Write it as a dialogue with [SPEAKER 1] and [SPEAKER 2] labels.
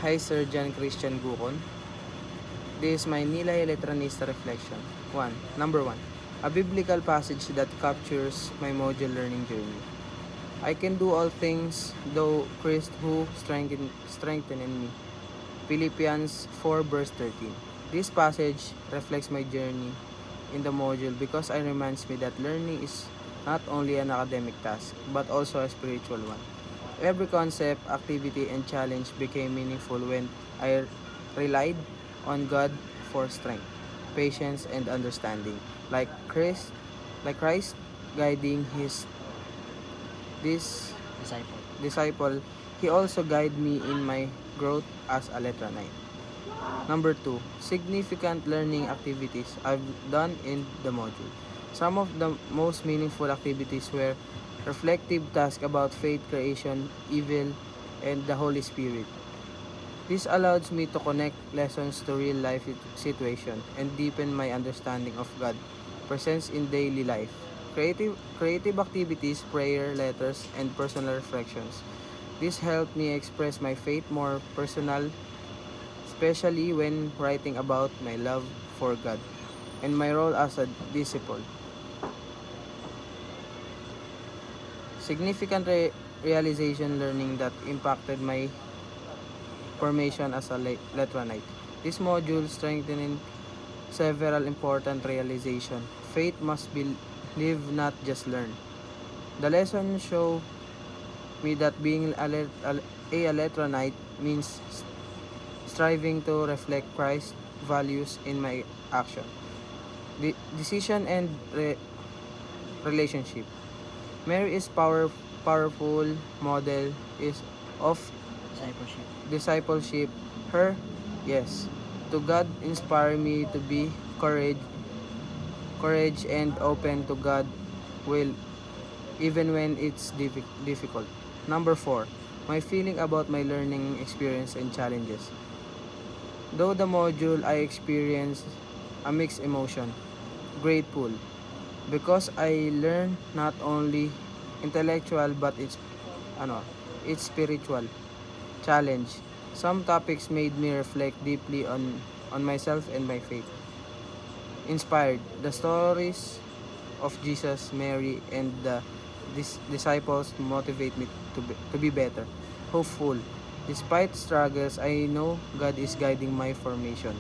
[SPEAKER 1] Hi, Sir John Christian Gukon. This is my Nilay Letranista reflection. Number 1. A biblical passage that captures my module learning journey. I can do all things though Christ who strengthen in me. Philippians 4 verse 13. This passage reflects my journey in the module because it reminds me that learning is not only an academic task but also a spiritual one. Every concept, activity, and challenge became meaningful when I relied on God for strength, patience, and understanding. Like Christ, like Christ guiding his this
[SPEAKER 2] Disciple.
[SPEAKER 1] disciple, he also guided me in my growth as a Letranite. Number 2, significant learning activities I've done in the module. Some of the most meaningful activities were reflective tasks about faith, creation, evil, and the Holy Spirit. This allows me to connect lessons to real life situation and deepen my understanding of God presence in daily life. Creative activities, prayer, letters, and personal reflections. This helped me express my faith more personal, especially when writing about my love for God and my role as a disciple. Significant realization learning that impacted my formation as a Letranite. This module strengthened several important realizations. Faith must be lived, not just learned. The lesson show me that being a Letranite means striving to reflect Christ's values in my action. The decision and relationship. Mary is powerful model is of
[SPEAKER 2] Discipleship.
[SPEAKER 1] discipleship. Her, yes. To God inspire me to be courage and open to God will even when it's difficult. Number 4. My feeling about my learning experience and challenges. Though the module I experienced a mixed emotion, grateful because I learned not only intellectual but it's spiritual challenge. Some topics made me reflect deeply on myself and my faith. Inspired the stories of Jesus, Mary, and the disciples motivate me to be better, hopeful. Despite struggles, I know God is guiding my formation.